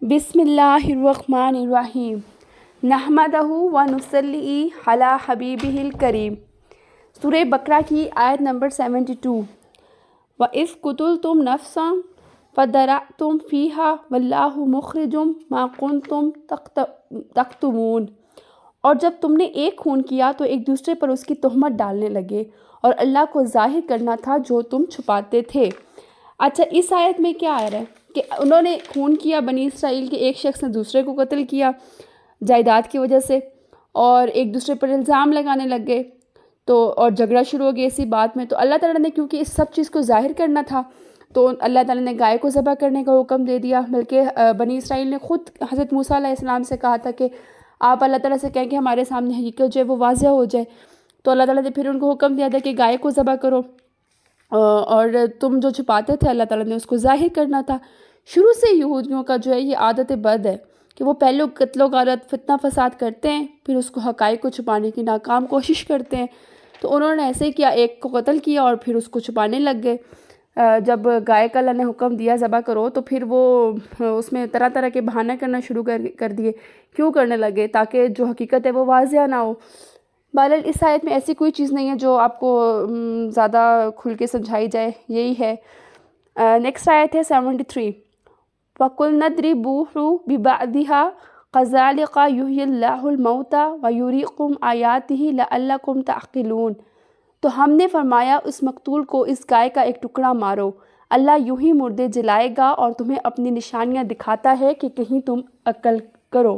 بسم اللہ الرحمن الرحیم نحمدہ و نصلی علی حبیبہ الکریم۔ سورہ بقرہ کی آیت نمبر 72۔ وَإِذْ قُتُلْتُمْ نَفْسًا فَادَّارَأْتُمْ فِيهَا وَاللَّهُ مُخْرِجٌ مَا كُنْتُمْ تَكْتُمُونَ۔ اور جب تم نے ایک خون کیا تو ایک دوسرے پر اس کی تہمت ڈالنے لگے، اور اللہ کو ظاہر کرنا تھا جو تم چھپاتے تھے۔ اچھا، اس آیت میں کیا آ رہا ہے کہ انہوں نے خون کیا، بنی اسرائیل کے ایک شخص نے دوسرے کو قتل کیا جائیداد کی وجہ سے، اور ایک دوسرے پر الزام لگانے لگ گئے، تو اور جھگڑا شروع ہو گیا اسی بات میں۔ تو اللہ تعالیٰ نے کیونکہ اس سب چیز کو ظاہر کرنا تھا تو اللہ تعالیٰ نے گائے کو ذبح کرنے کا حکم دے دیا، بلکہ بنی اسرائیل نے خود حضرت موسیٰ علیہ السلام سے کہا تھا کہ آپ اللہ تعالیٰ سے کہیں کہ ہمارے سامنے حقیقت جو ہے وہ واضح ہو جائے۔ تو اللہ تعالیٰ نے پھر ان کو حکم دیا تھا کہ گائے کو ذبح کرو، اور تم جو چھپاتے تھے اللہ تعالیٰ نے اس کو ظاہر کرنا تھا۔ شروع سے یہودیوں کا جو ہے یہ عادت بد ہے کہ وہ پہلے قتل و غارت فتنہ فساد کرتے ہیں، پھر اس کو حقائق کو چھپانے کی ناکام کوشش کرتے ہیں۔ تو انہوں نے ایسے ہی کیا، ایک کو قتل کیا اور پھر اس کو چھپانے لگ گئے۔ جب گائے کا اللہ نے حکم دیا ذبح کرو تو پھر وہ اس میں طرح طرح کے بہانے کرنا شروع کر دیے۔ کیوں کرنے لگے؟ تاکہ جو حقیقت ہے وہ واضح نہ ہو۔ بہرحال اس آیت میں ایسی کوئی چیز نہیں ہے جو آپ کو زیادہ کھل کے سمجھائی جائے، یہی ہے۔ نیکسٹ آیت ہے 73۔ وَقُلْنَا اضْرِبُوهُ بِبَعْضِهَا كَذَلِكَ يُحْيِي اللَّهُ الْمَوْتَى وَيُرِيكُمْ آيَاتِهِ لَعَلَّكُمْ تَعْقِلُونَ۔ تو ہم نے فرمایا اس مقتول کو اس گائے کا ایک ٹکڑا مارو، اللہ یوں ہی مردے جلائے گا اور تمہیں اپنی نشانیاں دکھاتا ہے کہ کہیں تم عقل کرو۔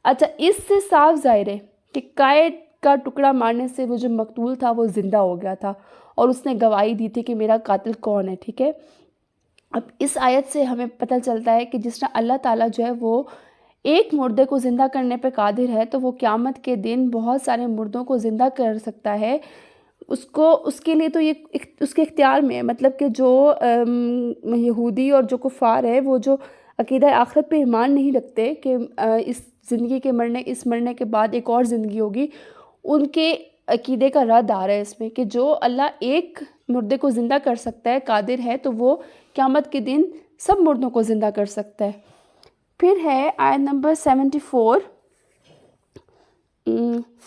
اچھا، اس سے صاف ظاہر ہے کہ گائے کا ٹکڑا مارنے سے وہ جو مقتول تھا وہ زندہ ہو گیا تھا، اور اس نے گواہی دی تھی کہ میرا قاتل کون ہے، ٹھیک ہے۔ اب اس آیت سے ہمیں پتہ چلتا ہے کہ جس طرح اللہ تعالیٰ جو ہے وہ ایک مردے کو زندہ کرنے پہ قادر ہے، تو وہ قیامت کے دن بہت سارے مردوں کو زندہ کر سکتا ہے۔ اس کے لیے تو یہ اس کے اختیار میں ہے، مطلب کہ جو یہودی اور جو کفار ہے، وہ جو عقیدہ آخرت پہ ایمان نہیں رکھتے کہ اس زندگی کے مرنے کے بعد ایک اور زندگی ہوگی، ان کے عقیدے کا رد آ رہا ہے اس میں کہ جو اللہ ایک مردے کو زندہ کر سکتا ہے، قادر ہے، تو وہ قیامت کے دن سب مردوں کو زندہ کر سکتا ہے۔ پھر ہے آیت نمبر 74۔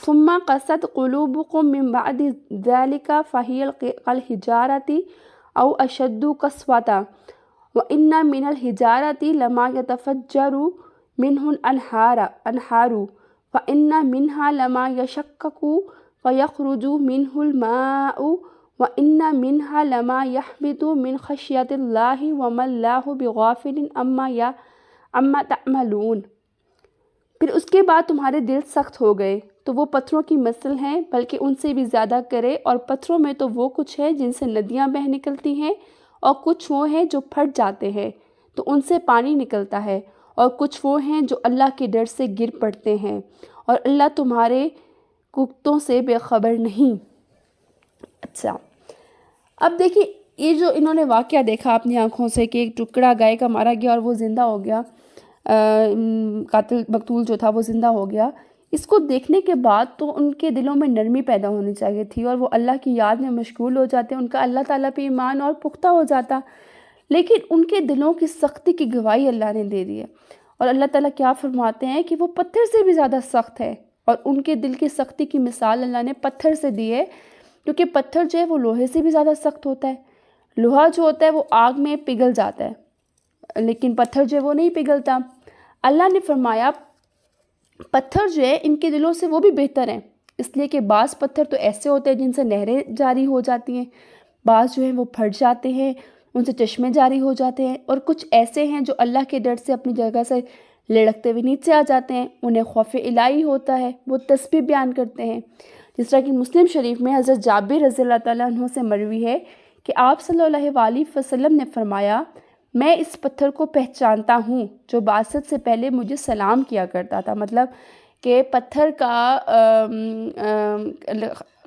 ثم قست قلوبكم من بعد ذلك فهي كالحجارة أو أشد قسوة وإن من الحجارة لما يتفجر منه الأنهار وإن منها لما يشقق فيخرج منه الماء وإن منها لما يهبط من خشية الله وما الله بغافل عما تعملون۔ پھر اس کے بعد تمہارے دل سخت ہو گئے تو وہ پتھروں کی مثل ہیں، بلکہ ان سے بھی زیادہ کرے، اور پتھروں میں تو وہ کچھ ہے جن سے ندیاں بہہ نکلتی ہیں، اور کچھ وہ ہیں جو پھٹ جاتے ہیں تو ان سے پانی نکلتا ہے، اور کچھ وہ ہیں جو اللہ کے ڈر سے گر پڑتے ہیں، اور اللہ تمہارے کتوں سے بے خبر نہیں۔ اچھا، اب دیکھیں یہ جو انہوں نے واقعہ دیکھا اپنی آنکھوں سے کہ ایک ٹکڑا گائے کا مارا گیا اور وہ زندہ ہو گیا، قاتل مقتول جو تھا وہ زندہ ہو گیا، اس کو دیکھنے کے بعد تو ان کے دلوں میں نرمی پیدا ہونی چاہیے تھی، اور وہ اللہ کی یاد میں مشغول ہو جاتے، ان کا اللہ تعالیٰ پہ ایمان اور پختہ ہو جاتا۔ لیکن ان کے دلوں کی سختی کی گواہی اللہ نے دے دی ہے، اور اللہ تعالیٰ کیا فرماتے ہیں کہ وہ پتھر سے بھی زیادہ سخت ہے، اور ان کے دل کی سختی کی مثال اللہ نے پتھر سے دی ہے، کیونکہ پتھر جو ہے وہ لوہے سے بھی زیادہ سخت ہوتا ہے۔ لوہا جو ہوتا ہے وہ آگ میں پگھل جاتا ہے، لیکن پتھر جو ہے وہ نہیں پگھلتا۔ اللہ نے فرمایا پتھر جو ہے ان کے دلوں سے وہ بھی بہتر ہیں، اس لیے کہ بعض پتھر تو ایسے ہوتے ہیں جن سے نہریں جاری ہو جاتی ہیں، بعض جو ہیں وہ پھٹ جاتے ہیں، ان سے چشمے جاری ہو جاتے ہیں، اور کچھ ایسے ہیں جو اللہ کے ڈر سے اپنی جگہ سے لڑکتے ہوئے نیچے آ جاتے ہیں، انہیں خوف الہی ہوتا ہے، وہ تسبیح بیان کرتے ہیں۔ جس طرح کہ مسلم شریف میں حضرت جابر رضی اللہ تعالیٰ عنہ سے مروی ہے کہ آپ صلی اللہ علیہ وسلم نے فرمایا، میں اس پتھر کو پہچانتا ہوں جو بعثت سے پہلے مجھے سلام کیا کرتا تھا۔ مطلب کہ پتھر کا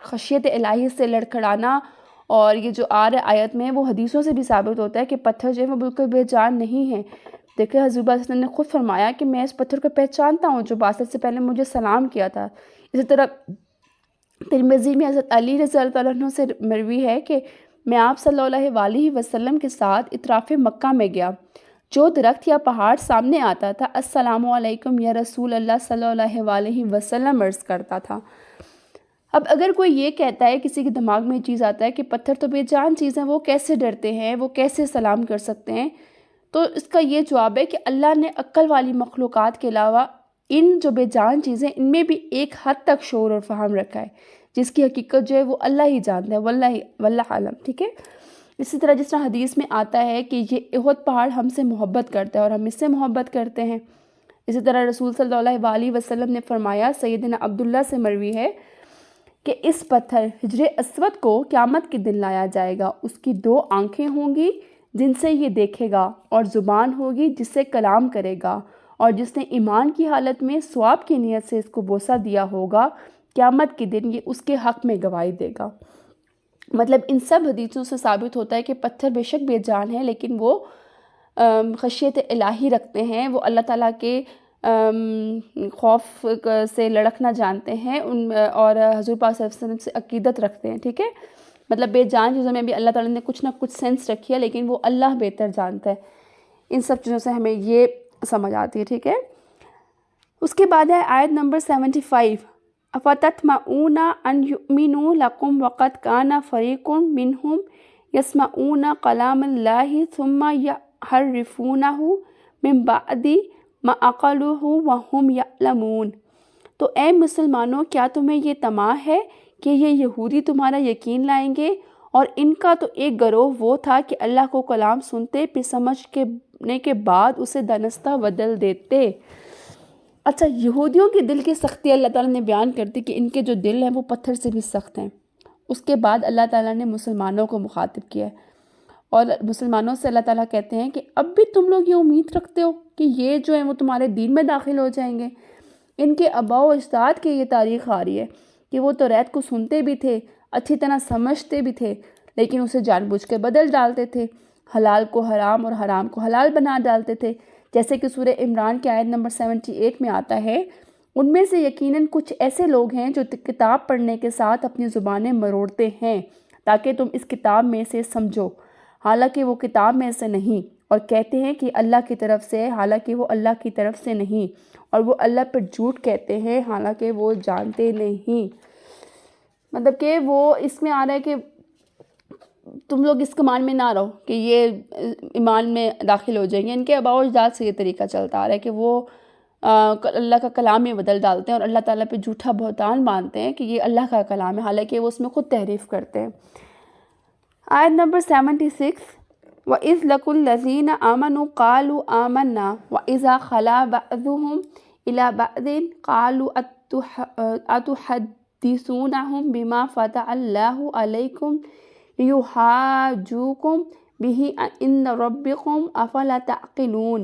خشیت الہی سے لڑکھڑانا، اور یہ جو آیت میں وہ حدیثوں سے بھی ثابت ہوتا ہے کہ پتھر جو ہے وہ بالکل بے جان نہیں ہے۔ دیکھیں حضور صلی اللہ علیہ وسلم نے خود فرمایا کہ میں اس پتھر کو پہچانتا ہوں جو بعثت سے پہلے مجھے سلام کیا تھا۔ اسی طرح ترمذی میں حضرت علی رضی اللہ عنہ سے مروی ہے کہ میں آپ صلی اللہ علیہ وسلم کے ساتھ اطراف مکہ میں گیا جو درخت یا پہاڑ سامنے آتا تھا السلام علیکم یا رسول اللہ صلی اللہ علیہ وسلم عرض کرتا تھا۔ اب اگر کوئی یہ کہتا ہے، کسی کے دماغ میں یہ چیز آتا ہے کہ پتھر تو بے جان چیز ہیں، وہ کیسے ڈرتے ہیں، وہ کیسے سلام کر سکتے ہیں، تو اس کا یہ جواب ہے کہ اللہ نے عقل والی مخلوقات کے علاوہ ان جو بے جان چیزیں ان میں بھی ایک حد تک شعور اور فہم رکھا ہے، جس کی حقیقت جو ہے وہ اللہ ہی جانتا ہے، واللہ عالم، ٹھیک ہے۔ اسی طرح جس طرح حدیث میں آتا ہے کہ یہ احد پہاڑ ہم سے محبت کرتا ہے اور ہم اس سے محبت کرتے ہیں۔ اسی طرح رسول صلی اللہ علیہ وسلم نے فرمایا، سیدنا عبداللہ سے مروی ہے کہ اس پتھر حجر اسود کو قیامت کے دن لایا جائے گا، اس کی 2 آنکھیں ہوں گی جن سے یہ دیکھے گا، اور زبان ہوگی جس سے کلام کرے گا، اور جس نے ایمان کی حالت میں ثواب کی نیت سے اس کو بوسہ دیا ہوگا، قیامت کے دن یہ اس کے حق میں گواہی دے گا۔ مطلب ان سب حدیثوں سے ثابت ہوتا ہے کہ پتھر بے شک بے جان ہے، لیکن وہ خشیت الہی رکھتے ہیں، وہ اللہ تعالیٰ کے خوف سے لڑکنا جانتے ہیں، اور حضور پاک صلی اللہ علیہ وسلم سے عقیدت رکھتے ہیں، ٹھیک ہے۔ مطلب بے جان چیزوں میں بھی اللہ تعالیٰ نے کچھ نہ کچھ سینس رکھی ہے، لیکن وہ اللہ بہتر جانتا ہے۔ ان سب چیزوں سے ہمیں یہ سمجھ آتی ہے، ٹھیک ہے۔ اس کے بعد ہے آیت نمبر 75، افتطمعون ان یؤمنوا لکم وقد کان فریق منہم یسمعون کلام اللہ ثم یحرفونہ من بعد ما عقلوہ وہم یعلمون۔ تو اے مسلمانوں، کیا تمہیں یہ طمع ہے کہ یہ یہودی تمہارا یقین لائیں گے؟ اور ان کا تو ایک گروہ وہ تھا کہ اللہ کو کلام سنتے پھر سمجھنے کے بعد اسے دانستہ بدل دیتے۔ اچھا، یہودیوں کے دل کی سختی اللہ تعالیٰ نے بیان کر دی کہ ان کے جو دل ہیں وہ پتھر سے بھی سخت ہیں۔ اس کے بعد اللہ تعالیٰ نے مسلمانوں کو مخاطب کیا ہے، اور مسلمانوں سے اللہ تعالیٰ کہتے ہیں کہ اب بھی تم لوگ یہ امید رکھتے ہو کہ یہ جو ہیں وہ تمہارے دین میں داخل ہو جائیں گے؟ ان کے آباء و اجداد کی یہ تاریخ آ رہی ہے کہ وہ توریت کو سنتے بھی تھے، اچھی طرح سمجھتے بھی تھے، لیکن اسے جان بوجھ کے بدل ڈالتے تھے، حلال کو حرام اور حرام کو حلال بنا ڈالتے تھے، جیسے کہ سورہ عمران کی آیت نمبر 78 میں آتا ہے، ان میں سے یقیناً کچھ ایسے لوگ ہیں جو کتاب پڑھنے کے ساتھ اپنی زبانیں مروڑتے ہیں تاکہ تم اس کتاب میں سے سمجھو، حالانکہ وہ کتاب میں سے نہیں، اور کہتے ہیں کہ اللہ کی طرف سے، حالانکہ وہ اللہ کی طرف سے نہیں، اور وہ اللہ پر جھوٹ کہتے ہیں حالانکہ وہ جانتے نہیں۔ مطلب کہ وہ اس میں آ رہا ہے کہ تم لوگ اس گمان میں نہ رہو کہ یہ ایمان میں داخل ہو جائیں گے۔ ان کے آباء و اجداد سے یہ طریقہ چلتا آ رہا ہے کہ وہ اللہ کا کلام میں بدل ڈالتے ہیں اور اللہ تعالیٰ پہ جھوٹا بہتان باندھتے ہیں کہ یہ اللہ کا کلام ہے، حالانکہ وہ اس میں خود تحریف کرتے ہیں۔ آیت نمبر 76، وَإِذْ لَقُوا الَّذِينَ آمَنُوا قَالُوا آمَنَّا وَإِذَا خَلَا بَعْضُهُمْ إِلَىٰ بَعْضٍ قَالُوا أَتُحَدِّثُونَهُم بِمَا فَتَحَ اللَّهُ عَلَيْكُمْ لِيُحَاجُّوكُم بِهِ عِندَ رَبِّكُمْ أَفَلَا تَعْقِلُونَ۔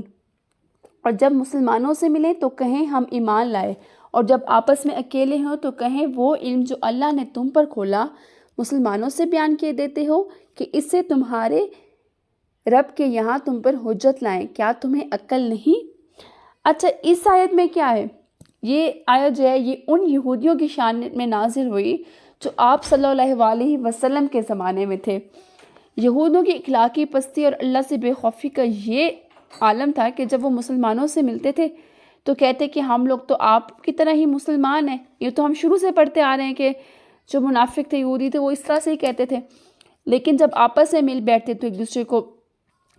اور جب مسلمانوں سے ملیں تو کہیں ہم ایمان لائے، اور جب آپس میں اکیلے ہوں تو کہیں وہ علم جو اللہ نے تم پر کھولا مسلمانوں سے بیان کیے دیتے ہو کہ اس سے تمہارے رب کے یہاں تم پر حجت لائیں، کیا تمہیں عقل نہیں؟ اچھا، اس آیت میں کیا ہے؟ یہ آیت جو ہے یہ ان یہودیوں کی شان میں نازل ہوئی جو آپ صلی اللہ علیہ وسلم کے زمانے میں تھے۔ یہودوں کی اخلاقی پستی اور اللہ سے بے خوفی کا یہ عالم تھا کہ جب وہ مسلمانوں سے ملتے تھے تو کہتے کہ ہم لوگ تو آپ کی طرح ہی مسلمان ہیں، یہ تو ہم شروع سے پڑھتے آ رہے ہیں کہ جو منافق تھے، یہودی تھے، وہ اس طرح سے ہی کہتے تھے۔ لیکن جب آپس میں مل بیٹھتے تو ایک دوسرے کو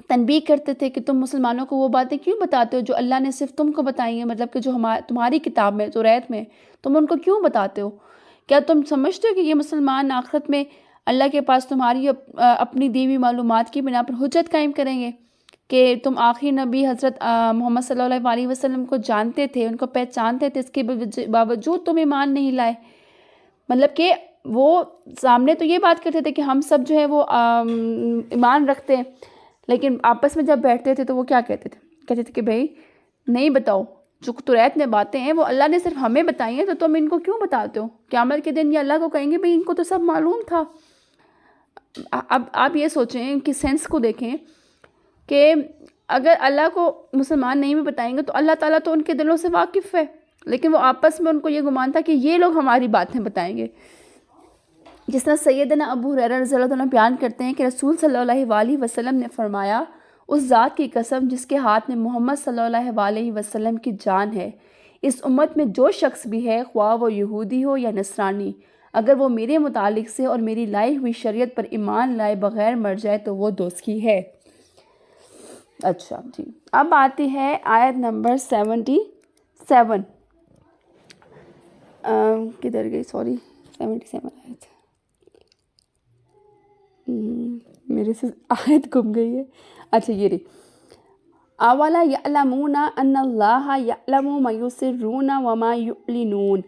تنبیہ کرتے تھے کہ تم مسلمانوں کو وہ باتیں کیوں بتاتے ہو جو اللہ نے صرف تم کو بتائی ہیں، مطلب کہ جو تمہاری کتاب میں توریت میں، تم ان کو کیوں بتاتے ہو؟ کیا تم سمجھتے ہو کہ یہ مسلمان آخرت میں اللہ کے پاس تمہاری اپنی دی ہوئی معلومات کی بنا پر حجت قائم کریں گے کہ تم آخری نبی حضرت محمد صلی اللہ علیہ وسلم کو جانتے تھے، ان کو پہچانتے تھے، اس کے باوجود تم ایمان نہیں لائے؟ مطلب کہ وہ سامنے تو یہ بات کرتے تھے کہ ہم سب جو ہے وہ ایمان رکھتے ہیں، لیکن آپس میں جب بیٹھتے تھے تو وہ کیا کہتے تھے کہ بھئی نہیں بتاؤ، جو توریت میں باتیں ہیں وہ اللہ نے صرف ہمیں بتائی ہیں تو تم ان کو کیوں بتاتے ہو؟ قیامت کے دن یہ اللہ کو کہیں گے بھئی ان کو تو سب معلوم تھا۔ اب آپ یہ سوچیں، ان کی سینس کو دیکھیں کہ اگر اللہ کو مسلمان نہیں بھی بتائیں گے تو اللہ تعالیٰ تو ان کے دلوں سے واقف ہے، لیکن وہ آپس میں ان کو یہ گمان تھا کہ یہ لوگ ہماری باتیں بتائیں گے۔ جس طرح سیدنا ابو ہریرہ رضی اللہ عنہ بیان کرتے ہیں کہ رسول صلی اللہ علیہ وسلم نے فرمایا، اس ذات کی قسم جس کے ہاتھ میں محمد صلی اللہ علیہ وسلم کی جان ہے، اس امت میں جو شخص بھی ہے، خواہ وہ یہودی ہو یا نصرانی، اگر وہ میرے متعلق سے اور میری لائی ہوئی شریعت پر ایمان لائے بغیر مر جائے تو وہ دوزخی ہے۔ اچھا جی، اب آتی ہے آیت نمبر 77۔ کدھر گئی؟ سوری، 77 آیت، میرے سے آیت گم گئی ہے۔ اچھا یہ رہی، اولا یعلمون ان اللہ یعلم ما یسرون وما یعلنون،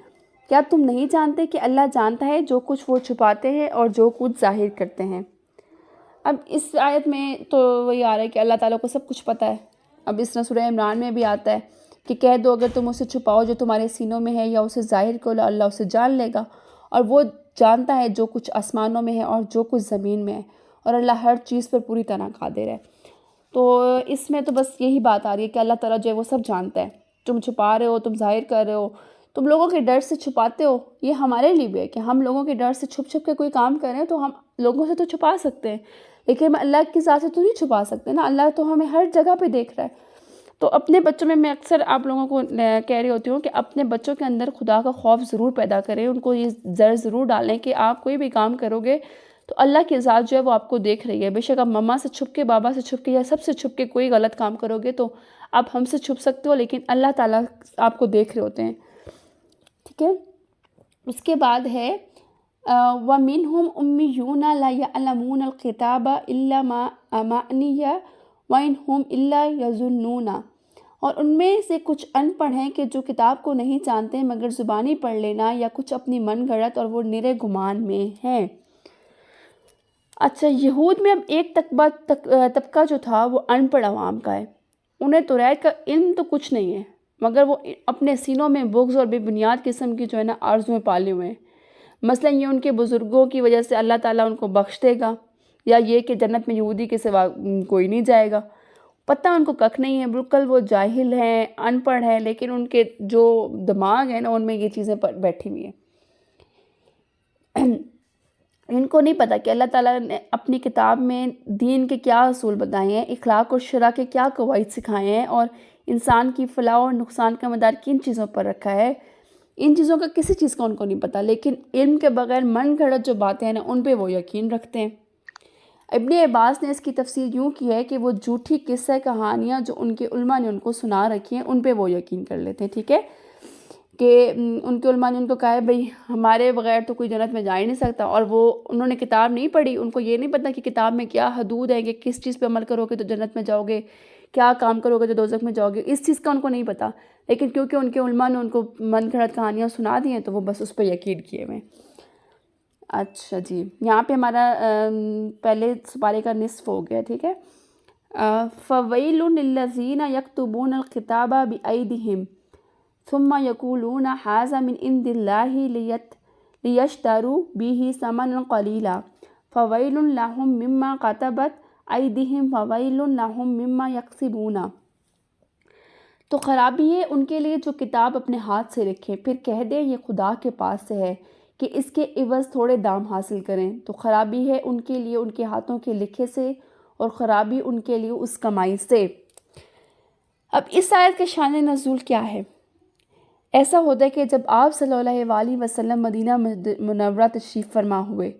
کیا تم نہیں جانتے کہ اللہ جانتا ہے جو کچھ وہ چھپاتے ہیں اور جو کچھ ظاہر کرتے ہیں۔ اب اس آیت میں تو وہی آ رہا ہے کہ اللہ تعالیٰ کو سب کچھ پتہ ہے۔ اب اس طرح سورہ عمران میں بھی آتا ہے کہ کہہ دو اگر تم اسے چھپاؤ جو تمہارے سینوں میں ہے یا اسے ظاہر کرو، اللہ اسے جان لے گا، اور وہ جانتا ہے جو کچھ آسمانوں میں ہے اور جو کچھ زمین میں ہے، اور اللہ ہر چیز پر پوری طرح قادر ہے۔ تو اس میں تو بس یہی بات آ رہی ہے کہ اللہ تعالیٰ جو ہے وہ سب جانتا ہے، تم چھپا رہے ہو، تم ظاہر کر رہے ہو، تم لوگوں کے ڈر سے چھپاتے ہو، یہ ہمارے لیے بھی ہے کہ ہم لوگوں کے ڈر سے چھپ چھپ کے کوئی کام کریں تو ہم لوگوں سے تو چھپا سکتے ہیں، لیکن ہم اللہ کی ذات سے تو نہیں چھپا سکتے نا، اللہ تو ہمیں ہر جگہ پہ دیکھ رہا ہے۔ تو اپنے بچوں میں اکثر آپ لوگوں کو کہہ رہی ہوتی ہوں کہ اپنے بچوں کے اندر خدا کا خوف ضرور پیدا کریں، ان کو یہ زر ضرور ڈالیں کہ آپ کوئی بھی کام کرو گے تو اللہ کی ذات جو ہے وہ آپ کو دیکھ رہی ہے۔ بے شک آپ مما سے چھپ کے، بابا سے چھپ کے یا سب سے چھپ کے کوئی غلط کام کرو گے تو آپ ہم سے چھپ سکتے ہو، لیکن اللہ تعالیٰ آپ کو دیکھ رہے ہوتے ہیں، ٹھیک ہے۔ اس کے بعد ہے وَمِنْهُمْ أُمِّيُّونَ لَا يَعْلَمُونَ الْكِتَابَ إِلَّا مَا أَمَانِيَّ وَإِنْ هُمْ إِلَّا يَظُنُّونَ، اور ان میں سے کچھ ان پڑھ ہیں کہ جو کتاب کو نہیں جانتے مگر زبانی پڑھ لینا یا کچھ اپنی من گھڑت، اور وہ نرے گمان میں ہیں۔ اچھا، یہود میں اب ایک طبقہ جو تھا وہ ان پڑھ عوام کا ہے، انہیں توریت کا علم تو کچھ نہیں ہے، مگر وہ اپنے سینوں میں بغض اور بے بنیاد قسم کی جو ہے نا آرزویں پالے ہوئے ہیں۔ مثلا یہ ان کے بزرگوں کی وجہ سے اللہ تعالیٰ ان کو بخش دے گا، یا یہ کہ جنت میں یہودی کے سوا کوئی نہیں جائے گا، پتہ ان کو ککھ نہیں ہے، بالکل وہ جاہل ہیں، ان پڑھ ہیں، لیکن ان کے جو دماغ ہے نا ان میں یہ چیزیں بیٹھی ہوئی ہیں۔ ان کو نہیں پتہ کہ اللہ تعالیٰ نے اپنی کتاب میں دین کے کیا اصول بتائے ہیں، اخلاق اور شرع کے کیا قواعد سکھائے ہیں، اور انسان کی فلاح اور نقصان کا مدار کن چیزوں پر رکھا ہے، ان چیزوں کا کسی چیز کا ان کو نہیں پتہ، لیکن علم کے بغیر من گھڑت جو باتیں ہیں نا ان پہ وہ یقین رکھتے ہیں۔ ابن عباس نے اس کی تفسیر یوں کی ہے کہ وہ جھوٹی قصہ کہانیاں جو ان کے علماء نے ان کو سنا رکھی ہیں ان پہ وہ یقین کر لیتے ہیں، ٹھیک ہے، کہ ان کے علماء نے ان کو کہا ہے بھئی ہمارے بغیر تو کوئی جنت میں جا ہی نہیں سکتا، اور وہ انہوں نے کتاب نہیں پڑھی، ان کو یہ نہیں پتہ کہ کتاب میں کیا حدود ہے، کہ کس چیز پہ عمل کرو گے تو جنت میں جاؤ گے، کیا کام کرو گے تو دوزخ میں جاؤ گے، اس چیز کا ان کو نہیں پتہ، لیکن کیونکہ ان کے علماء نے ان کو من گھڑت کہانیاں سنا دی ہیں تو وہ بس اس پہ یقین کیے ہوئے ہیں۔ اچھا جی، یہاں پہ ہمارا پہلے سپارے کا نصف ہو گیا، ٹھیک ہے۔ فَوَيْلٌ لِلَّذِينَ يَكْتُبُونَ الْكِتَابَ بِأَيْدِيهِمْ ثُمَّ يَقُولُونَ هَذَا مِنْ عِنْدِ اللَّهِ لِيَشْتَرُوا بِهِ ثَمَنًا قَلِيلًا فَوَيْلٌ لَهُمْ مِمَّا كَتَبَتْ أَيْدِيهِمْ وَوَيْلٌ لَهُمْ مِمَّا يَكْسِبُونَ، تو خرابی ہے ان کے لیے جو کتاب اپنے ہاتھ سے لکھے پھر کہہ دے یہ خدا کے پاس سے ہے کہ اس کے عوض تھوڑے دام حاصل کریں، تو خرابی ہے ان کے لیے ان کے ہاتھوں کے لکھے سے، اور خرابی ان کے لیے اس کمائی سے۔ اب اس آیت کے شان نزول کیا ہے؟ ایسا ہوتا ہے کہ جب آپ صلی اللہ علیہ وسلم مدینہ منورہ تشریف فرما ہوئے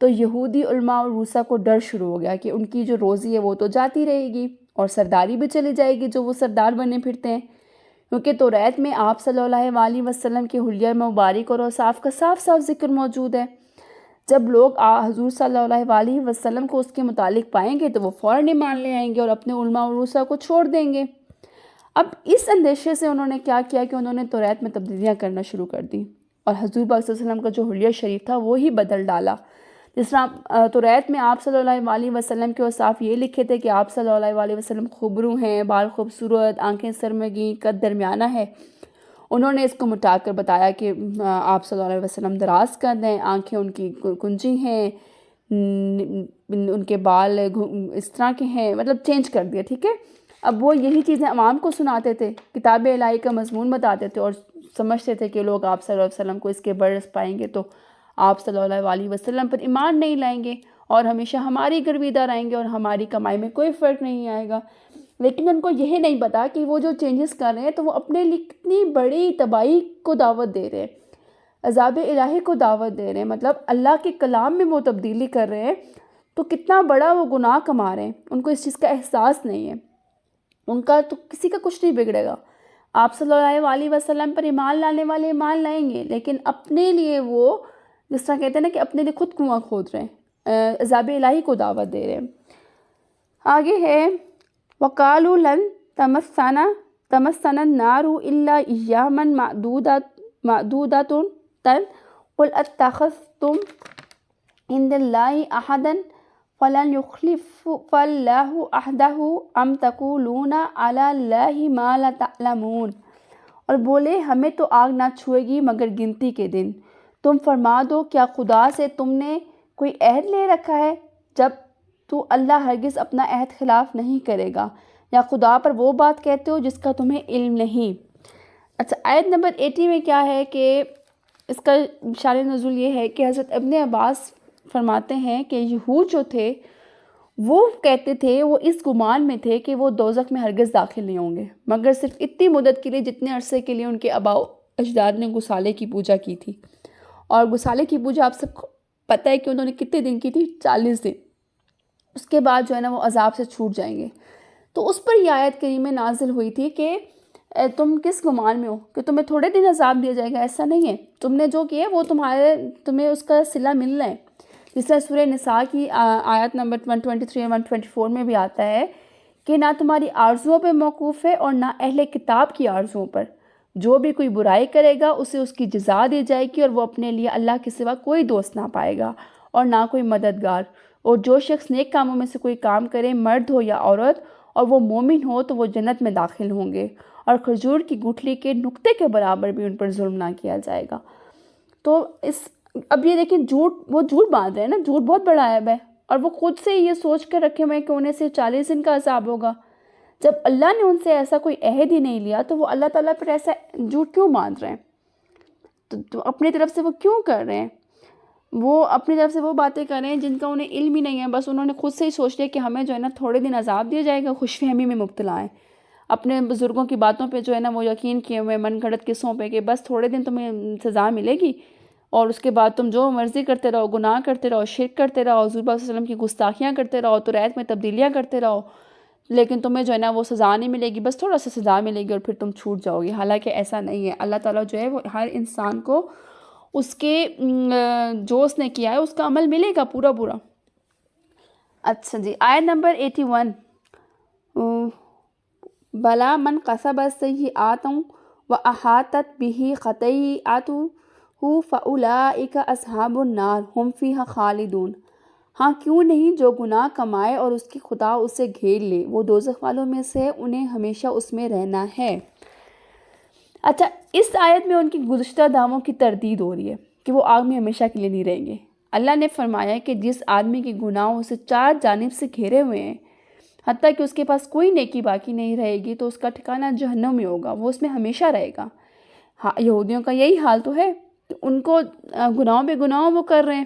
تو یہودی علماء اور روسا کو ڈر شروع ہو گیا کہ ان کی جو روزی ہے وہ تو جاتی رہے گی اور سرداری بھی چلی جائے گی جو وہ سردار بنے پھرتے ہیں، کیونکہ توریت میں آپ صلی اللہ علیہ وسلم کے حلیہ مبارک اور اوصاف کا صاف صاف ذکر موجود ہے۔ جب لوگ حضور صلی اللہ علیہ وسلم کو اس کے متعلق پائیں گے تو وہ فوراً ایمان لے آئیں گے اور اپنے علماء اور روسا کو چھوڑ دیں گے۔ اب اس اندیشے سے انہوں نے کیا کیا کہ انہوں نے توریت میں تبدیلیاں کرنا شروع کر دی، اور حضور پاک صلی اللہ علیہ وسلم کا جو حلیہ شریف تھا وہی بدل ڈالا۔ جس طرح توریت میں آپ صلی اللہ علیہ وسلم کے اوصاف یہ لکھے تھے کہ آپ صلی اللہ علیہ وسلم خوبرو ہیں، بال خوبصورت، آنکھیں سرمگی، قد درمیانہ ہے، انہوں نے اس کو مٹا کر بتایا کہ آپ صلی اللہ علیہ وسلم دراز قد ہیں، آنکھیں ان کی کنجی ہیں، ان کے بال اس طرح کے ہیں، مطلب چینج کر دیا، ٹھیک ہے۔ اب وہ یہی چیزیں عوام کو سناتے تھے، کتاب الہی کا مضمون بتاتے تھے، اور سمجھتے تھے کہ لوگ آپ صلی اللہ علیہ وسلم کو اس کے برعکس پائیں گے تو آپ صلی اللہ علیہ وسلم پر ایمان نہیں لائیں گے، اور ہمیشہ ہماری گرویدہ رہیں گے اور ہماری کمائی میں کوئی فرق نہیں آئے گا۔ لیکن ان کو یہ نہیں پتا کہ وہ جو چینجز کر رہے ہیں تو وہ اپنے لیے کتنی بڑی تباہی کو دعوت دے رہے ہیں، عذاب الہی کو دعوت دے رہے ہیں، مطلب اللہ کے کلام میں وہ تبدیلی کر رہے ہیں، تو کتنا بڑا وہ گناہ کما رہے ہیں۔ ان کو اس چیز کا احساس نہیں ہے، ان کا تو کسی کا کچھ نہیں بگڑے گا۔ آپ صلی اللہ علیہ وسلم پر ایمان لانے والے ایمان لائیں گے، لیکن اپنے لیے وہ جس طرح کہتے ہیں نا کہ اپنے لیے خود کنواں کھود رہے ہیں، عذاب الہی کو دعوت دے رہے ہیں۔ آگے ہے وَقَالُوا لَن تَمَسَّنَا النَّارُ إِلَّا أَيَّامًا مَعْدُودَةً قُلْ أَتَّخَذْتُمْ عِندَ اللَّهِ أَحَدًا فَلَنْ يُخْلِفَ اللَّهُ عَهْدَهُ أَمْ تَقُولُونَ عَلَى اللَّهِ مَا لَا تَعْلَمُونَ، اور بولے ہمیں تو آگ نہ چھوئے گی مگر گنتی کے دن۔ تم فرما دو کیا خدا سے تم نے کوئی عہد لے رکھا ہے، جب تو اللہ ہرگز اپنا عہد خلاف نہیں کرے گا، یا خدا پر وہ بات کہتے ہو جس کا تمہیں علم نہیں۔ اچھا، آیت نمبر 80 میں کیا ہے کہ اس کا شان نزول یہ ہے کہ حضرت ابن عباس فرماتے ہیں کہ یہود جو تھے وہ کہتے تھے، وہ اس گمان میں تھے کہ وہ دوزخ میں ہرگز داخل نہیں ہوں گے مگر صرف اتنی مدت کے لیے جتنے عرصے کے لیے ان کے آباء و اجداد نے گسالے کی پوجا کی تھی۔ اور گسالے کی پوجا آپ سب کو پتہ ہے کہ انہوں نے کتنے دن کی تھی، 40 دن۔ اس کے بعد جو ہے نا وہ عذاب سے چھوٹ جائیں گے۔ تو اس پر یہ آیت کریمہ نازل ہوئی تھی کہ تم کس گمان میں ہو کہ تمہیں تھوڑے دن عذاب دیا جائے گا، ایسا نہیں ہے۔ تم نے جو کیا وہ تمہیں اس کا صلہ مل رہا ہے۔ جس طرح سورہ نساء کی آیت نمبر 123 اور 124 میں بھی آتا ہے کہ نہ تمہاری آرزوؤں پہ موقوف ہے اور نہ اہل کتاب کی آرزوؤں پر، جو بھی کوئی برائی کرے گا اسے اس کی جزا دی جائے گی، اور وہ اپنے لیے اللہ کے سوا کوئی دوست نہ پائے گا اور نہ کوئی مددگار۔ اور جو شخص نیک کاموں میں سے کوئی کام کرے، مرد ہو یا عورت، اور وہ مومن ہو تو وہ جنت میں داخل ہوں گے، اور کھجور کی گٹھلی کے نقطے کے برابر بھی ان پر ظلم نہ کیا جائے گا۔ تو اب یہ دیکھیں، وہ جھوٹ باندھ رہے ہیں نا، جھوٹ بہت بڑا عیب ہے، اور وہ خود سے یہ سوچ کر رکھے ہوئے ہیں کہ انہیں صرف 40 دن کا عذاب ہوگا۔ جب اللہ نے ان سے ایسا کوئی عہد ہی نہیں لیا تو وہ اللہ تعالیٰ پر ایسا جھوٹ کیوں باندھ رہے ہیں؟ تو اپنی طرف سے وہ کیوں کر رہے ہیں؟ وہ اپنی طرف سے وہ باتیں کر رہے ہیں جن کا انہیں علم ہی نہیں ہے، بس انہوں نے خود سے ہی سوچ لیا کہ ہمیں جو ہے نا تھوڑے دن عذاب دیا جائے گا، خوش فہمی میں مبتلا ہیں، اپنے بزرگوں کی باتوں پہ جو ہے نا وہ یقین کیے ہوئے من گھڑت قصوں پہ کہ بس تھوڑے دن تمہیں سزا ملے گی اور اس کے بعد تم جو مرضی کرتے رہو، گناہ کرتے رہو، شرک کرتے رہو، حضور صلی اللہ علیہ وسلم کی گستاخیاں کرتے رہو، تو ریت میں تبدیلیاں کرتے رہو، لیکن تمہیں جو ہے نا وہ سزا نہیں ملے گی، بس تھوڑا سا سزا ملے گی اور پھر تم چھوٹ جاؤ گے۔ حالانکہ ایسا نہیں ہے، اللہ تعالیٰ جو ہے وہ ہر انسان کو اس کے جو اس نے کیا ہے اس کا عمل ملے گا پورا پورا۔ اچھا جی، آیت نمبر 81 بلا من قصب سیئات وأحاطت به خطیئاته فأولئک اصحاب النار هم فیہا خالدون۔ ہاں کیوں نہیں، جو گناہ کمائے اور اس کی خدا اسے گھیر لے، وہ دوزخ والوں میں سے، انہیں ہمیشہ اس میں رہنا ہے۔ اچھا، اس آیت میں ان کی گزشتہ دعووں کی تردید ہو رہی ہے کہ وہ آگ میں ہمیشہ کے لیے نہیں رہیں گے۔ اللہ نے فرمایا کہ جس آدمی کے گناہوں سے 4 جانب سے گھیرے ہوئے ہیں، حتیٰ کہ اس کے پاس کوئی نیکی باقی نہیں رہے گی، تو اس کا ٹھکانہ جہنم میں ہوگا، وہ اس میں ہمیشہ رہے گا۔ ہاں، یہودیوں کا یہی حال تو ہے، ان کو گناہوں پہ گناہوں وہ کر رہے ہیں،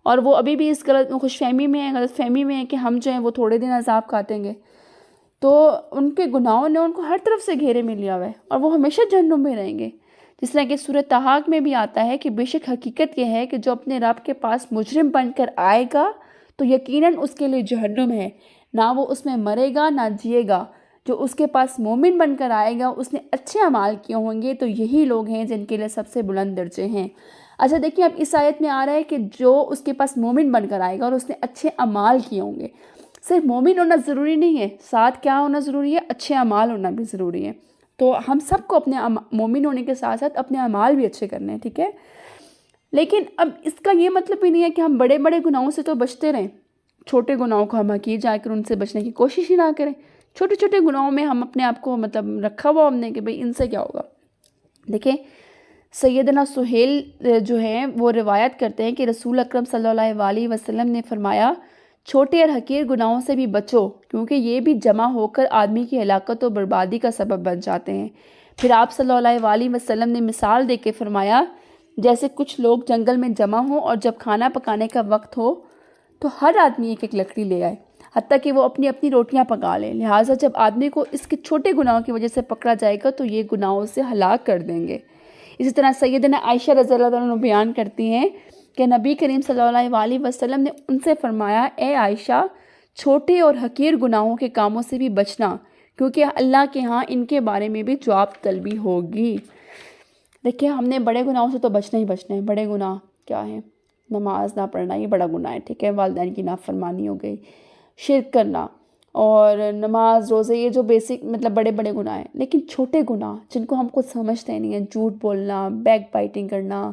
اور وہ ابھی بھی اس خوش فہمی میں ہیں، غلط فہمی میں ہیں کہ ہم جو ہیں وہ تھوڑے دن عذاب کاٹیں گے۔ تو ان کے گناہوں نے ان کو ہر طرف سے گھیرے میں لیا ہوا ہے، اور وہ ہمیشہ جہنم میں رہیں گے۔ جس طرح کہ سورہ طہاق میں بھی آتا ہے کہ بے شک حقیقت یہ ہے کہ جو اپنے رب کے پاس مجرم بن کر آئے گا تو یقیناً اس کے لیے جہنم ہے، نہ وہ اس میں مرے گا نہ جیے گا۔ جو اس کے پاس مومن بن کر آئے گا، اس نے اچھے اعمال کیے ہوں گے، تو یہی لوگ ہیں جن کے لیے سب سے بلند درجے ہیں۔ اچھا دیکھیں، اب اس آیت میں آ رہا ہے کہ جو اس کے پاس مومن بن کر آئے گا اور اس نے اچھے اعمال کیے ہوں گے۔ صرف مومن ہونا ضروری نہیں ہے، ساتھ کیا ہونا ضروری ہے؟ اچھے اعمال ہونا بھی ضروری ہے۔ تو ہم سب کو اپنے مومن ہونے کے ساتھ ساتھ اپنے اعمال بھی اچھے کرنے ہیں، ٹھیک ہے؟ لیکن اب اس کا یہ مطلب بھی نہیں ہے کہ ہم بڑے بڑے گناہوں سے تو بچتے رہیں، چھوٹے گناہوں کو ہم حقیر جا کر ان سے بچنے کی کوشش ہی نہ کریں۔ چھوٹے چھوٹے گناہوں میں ہم اپنے آپ کو رکھا ہوا ہم نے کہ بھئی ان سے کیا ہوگا۔ دیکھیں، سیدنا سہیل جو ہیں وہ روایت کرتے ہیں کہ رسول اکرم صلی اللہ علیہ وسلم نے فرمایا، چھوٹے اور حقیر گناہوں سے بھی بچو، کیونکہ یہ بھی جمع ہو کر آدمی کی ہلاکت و بربادی کا سبب بن جاتے ہیں۔ پھر آپ صلی اللہ علیہ وسلم نے مثال دے کے فرمایا، جیسے کچھ لوگ جنگل میں جمع ہوں اور جب کھانا پکانے کا وقت ہو تو ہر آدمی ایک ایک لکڑی لے آئے، حتیٰ کہ وہ اپنی اپنی روٹیاں پکا لیں۔ لہٰذا جب آدمی کو اس کے چھوٹے گناہوں کی وجہ سے پکڑا جائے گا تو یہ گناہوں سے ہلاک کر دیں گے۔ اسی طرح سیدنا عائشہ رضی اللہ عنہ بیان کرتی ہیں کہ نبی کریم صلی اللہ علیہ وسلم نے ان سے فرمایا، اے عائشہ، چھوٹے اور حقیر گناہوں کے کاموں سے بھی بچنا، کیونکہ اللہ کے ہاں ان کے بارے میں بھی جواب طلبی ہوگی۔ دیکھیں، ہم نے بڑے گناہوں سے تو بچنا ہی بچنا ہے۔ بڑے گناہ کیا ہیں؟ نماز نہ پڑھنا، یہ بڑا گناہ ہے، ٹھیک ہے، والدین کی نافرمانی ہو گئی، شرک کرنا اور نماز روزے، یہ جو بیسک مطلب بڑے بڑے گناہ ہیں۔ لیکن چھوٹے گناہ جن کو ہم کچھ سمجھتے نہیں ہیں، جھوٹ بولنا، بیک بائٹنگ کرنا،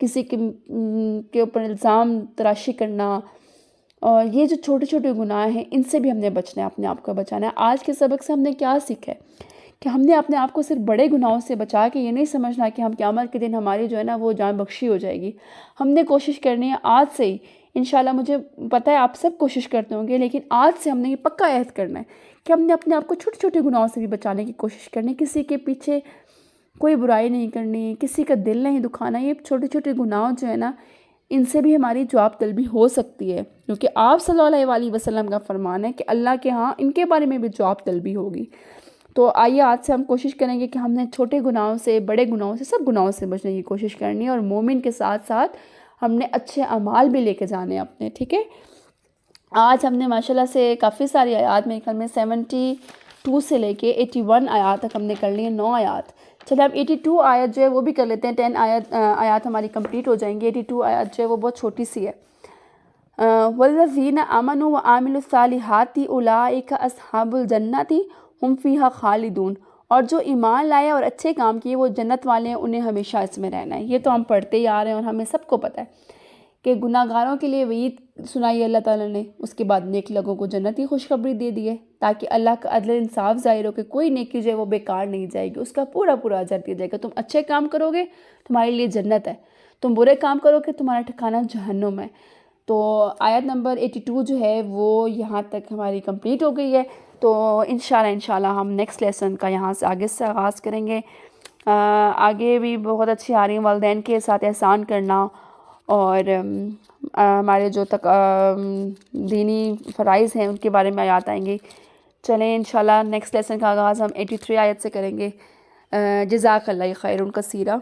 کسی کے اوپر الزام تراشی کرنا، اور یہ جو چھوٹے چھوٹے گناہ ہیں ان سے بھی ہم نے بچنا ہے، اپنے آپ کو بچانا ہے۔ آج کے سبق سے ہم نے کیا سیکھا ہے کہ ہم نے اپنے آپ کو صرف بڑے گناہوں سے بچا کے یہ نہیں سمجھنا کہ ہم قیامت کے دن ہماری جو ہے نا وہ جان بخشی ہو جائے گی۔ ہم نے کوشش کرنی ہے آج سے ہی، انشاءاللہ مجھے پتہ ہے آپ سب کوشش کرتے ہوں گے، لیکن آج سے ہم نے یہ پکا عہد کرنا ہے کہ ہم نے اپنے آپ کو چھوٹے چھوٹے گناہوں سے بھی بچانے کی کوشش کرنی، کسی کے پیچھے کوئی برائی نہیں کرنی، کسی کا دل نہیں دکھانا۔ یہ چھوٹے چھوٹے گناہ جو ہے نا ان سے بھی ہماری جواب طلبی ہو سکتی ہے، کیونکہ آپ صلی اللہ علیہ وسلم کا فرمان ہے کہ اللہ کے ہاں ان کے بارے میں بھی جواب طلبی ہوگی۔ تو آئیے آج سے ہم کوشش کریں گے کہ ہم نے چھوٹے گناہوں سے، بڑے گناہوں سے، سب گناہوں سے بچنے کی کوشش کرنی ہے، اور مومن کے ساتھ ساتھ ہم نے اچھے اعمال بھی لے کے جانے ہیں اپنے، ٹھیک ہے۔ آج ہم نے ماشاءاللہ سے کافی ساری آیات، میرے خیال میں 72 سے لے کے 81 آیات تک ہم نے کر لی ہیں، 9 آیات۔ چلے اب 82 آیت جو ہے وہ بھی کر لیتے ہیں، 10 آیات ہماری کمپلیٹ ہو جائیں گی۔ 82 آیات جو ہے وہ بہت چھوٹی سی ہے۔ وَالَّذِينَ آمَنُوا وَعَمِلُوا الصَّالِحَاتِ أُولَٰئِكَ أَصْحَابُ الْجَنَّةِ هُمْ فِيهَا خَالِدُونَ، اور جو ایمان لائے اور اچھے کام کیے وہ جنت والے ہیں، انہیں ہمیشہ اس میں رہنا ہے۔ یہ تو ہم پڑھتے ہی آ رہے ہیں اور ہمیں سب کو پتہ ہے کہ گناہ گاروں کے لیے وعید سنائی اللہ تعالیٰ نے، اس کے بعد نیک لوگوں کو جنت کی خوشخبری دے دی ہے، تاکہ اللہ کا عدل انصاف ظاہر ہو کہ کوئی نیکی جو ہے وہ بیکار نہیں جائے گی، اس کا پورا پورا اجر دیا جائے گا۔ تم اچھے کام کرو گے تمہارے لیے جنت ہے، تم برے کام کرو گے تمہارا ٹھکانہ جہنم ہے۔ تو آیت نمبر 82 جو ہے وہ یہاں تک ہماری کمپلیٹ ہو گئی ہے۔ تو انشاءاللہ ہم نیکسٹ لیسن کا یہاں سے آگے سے آغاز کریں گے۔ آگے بھی بہت اچھی آ رہی ہیں، والدین کے ساتھ احسان کرنا، اور ہمارے جو دینی فرائض ہیں ان کے بارے میں آیات آئیں گی۔ چلیں انشاءاللہ نیکسٹ لیسن کا آغاز ہم 83 آیت سے کریں گے۔ جزاک اللہ خیر کثیرہ۔